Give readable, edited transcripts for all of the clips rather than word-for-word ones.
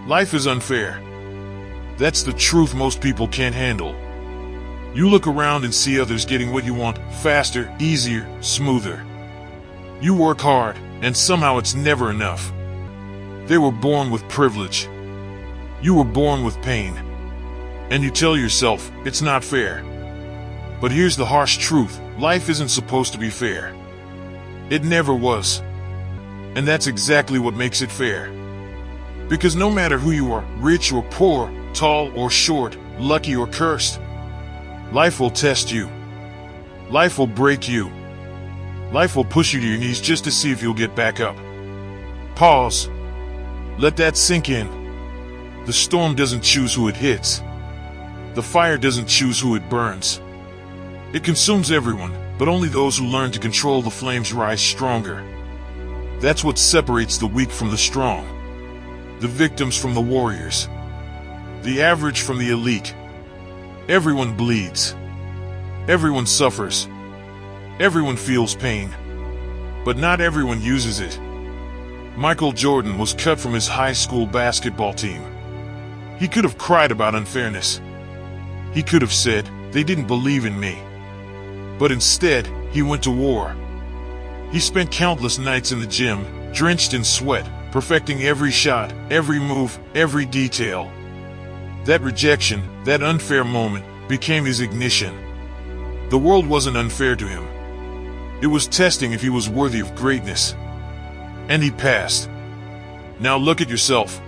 Life is unfair. That's the truth most people can't handle. You look around and see others getting what you want faster, easier, smoother. You work hard, and somehow it's never enough. They were born with privilege. You were born with pain. And you tell yourself, it's not fair. But here's the harsh truth, life isn't supposed to be fair. It never was. And that's exactly what makes it fair. Because no matter who you are, rich or poor, tall or short, lucky or cursed, life will test you. Life will break you. Life will push you to your knees just to see if you'll get back up. Pause. Let that sink in. The storm doesn't choose who it hits. The fire doesn't choose who it burns. It consumes everyone, but only those who learn to control the flames rise stronger. That's what separates the weak from the strong, the victims from the warriors, the average from the elite. Everyone bleeds. Everyone suffers. Everyone feels pain. But not everyone uses it. Michael Jordan was cut from his high school basketball team. He could have cried about unfairness. He could have said, "They didn't believe in me." But instead, he went to war. He spent countless nights in the gym, drenched in sweat, perfecting every shot, every move, every detail. That rejection, that unfair moment, became his ignition. The world wasn't unfair to him. It was testing if he was worthy of greatness. And he passed. Now look at yourself.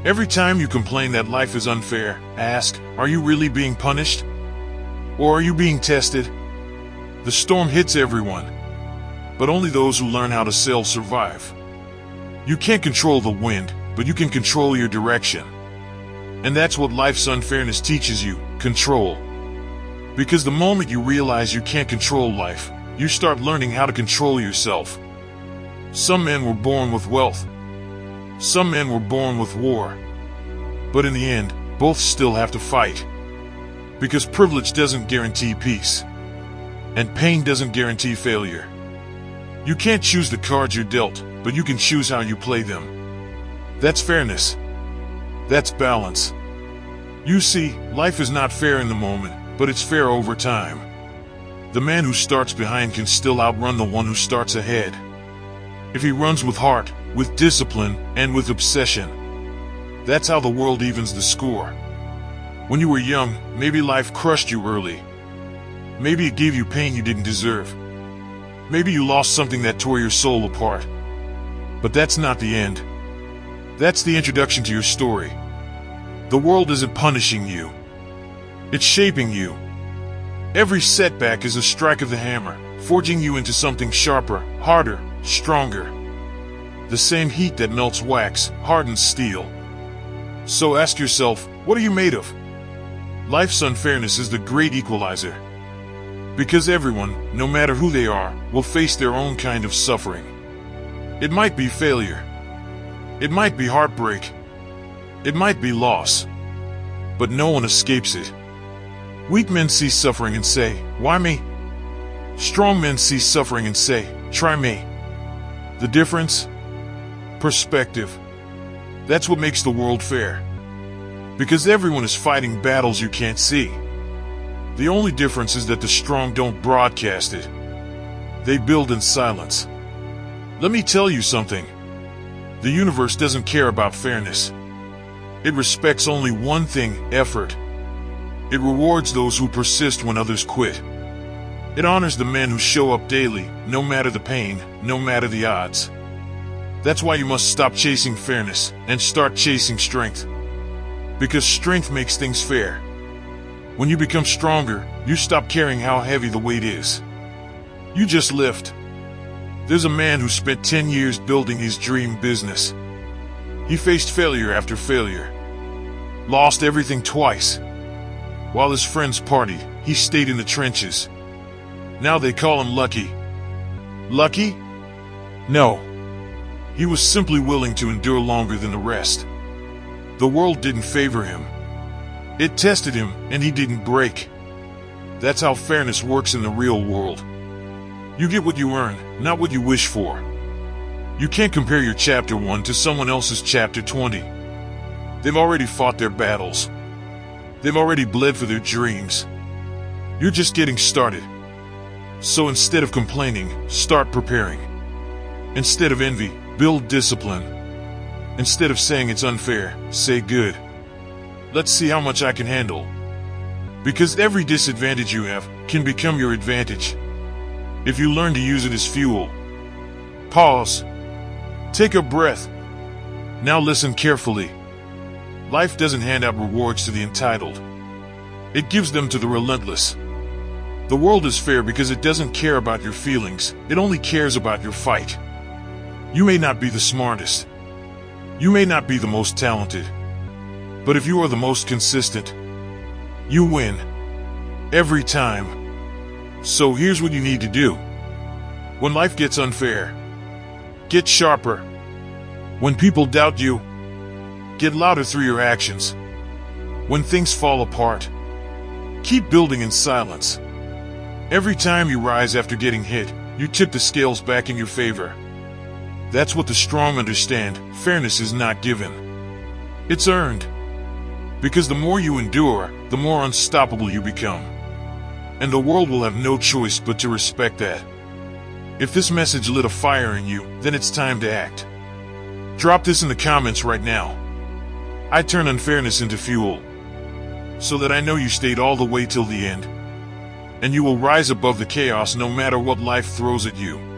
Every time you complain that life is unfair, ask, are you really being punished? Or are you being tested? The storm hits everyone, but only those who learn how to sail survive. You can't control the wind, but you can control your direction. And that's what life's unfairness teaches you, control. Because the moment you realize you can't control life, you start learning how to control yourself. Some men were born with wealth. Some men were born with war. But in the end, both still have to fight. Because privilege doesn't guarantee peace. And pain doesn't guarantee failure. You can't choose the cards you're dealt, but you can choose how you play them. That's fairness. That's balance. You see, life is not fair in the moment, but it's fair over time. The man who starts behind can still outrun the one who starts ahead. If he runs with heart, with discipline, and with obsession. That's how the world evens the score. When you were young, maybe life crushed you early. Maybe it gave you pain you didn't deserve. Maybe you lost something that tore your soul apart. But that's not the end. That's the introduction to your story. The world isn't punishing you. It's shaping you. Every setback is a strike of the hammer, forging you into something sharper, harder, stronger. The same heat that melts wax, hardens steel. So ask yourself, what are you made of? Life's unfairness is the great equalizer. Because everyone, no matter who they are, will face their own kind of suffering. It might be failure. It might be heartbreak. It might be loss. But no one escapes it. Weak men see suffering and say, why me? Strong men see suffering and say, try me. The difference? Perspective. That's what makes the world fair. Because everyone is fighting battles you can't see. The only difference is that the strong don't broadcast it. They build in silence. Let me tell you something. The universe doesn't care about fairness. It respects only one thing, effort. It rewards those who persist when others quit. It honors the men who show up daily, no matter the pain, no matter the odds. That's why you must stop chasing fairness and start chasing strength. Because strength makes things fair. When you become stronger, you stop caring how heavy the weight is. You just lift. There's a man who spent 10 years building his dream business. He faced failure after failure. Lost everything twice. While his friends partied, he stayed in the trenches. Now they call him lucky. Lucky? No. He was simply willing to endure longer than the rest. The world didn't favor him. It tested him, and he didn't break. That's how fairness works in the real world. You get what you earn, not what you wish for. You can't compare your chapter 1 to someone else's chapter 20. They've already fought their battles. They've already bled for their dreams. You're just getting started. So instead of complaining, start preparing. Instead of envy, build discipline. Instead of saying it's unfair, say good. Let's see how much I can handle. Because every disadvantage you have can become your advantage if you learn to use it as fuel. Pause. Take a breath. Now listen carefully. Life doesn't hand out rewards to the entitled. It gives them to the relentless. The world is fair because it doesn't care about your feelings. It only cares about your fight. You may not be the smartest. You may not be the most talented. But if you are the most consistent, you win. Every time. So here's what you need to do. When life gets unfair, get sharper. When people doubt you, get louder through your actions. When things fall apart, keep building in silence. Every time you rise after getting hit, you tip the scales back in your favor. That's what the strong understand. Fairness is not given. It's earned. Because the more you endure, the more unstoppable you become. And the world will have no choice but to respect that. If this message lit a fire in you, then it's time to act. Drop this in the comments right now. I turn unfairness into fuel, so that I know you stayed all the way till the end. And you will rise above the chaos no matter what life throws at you.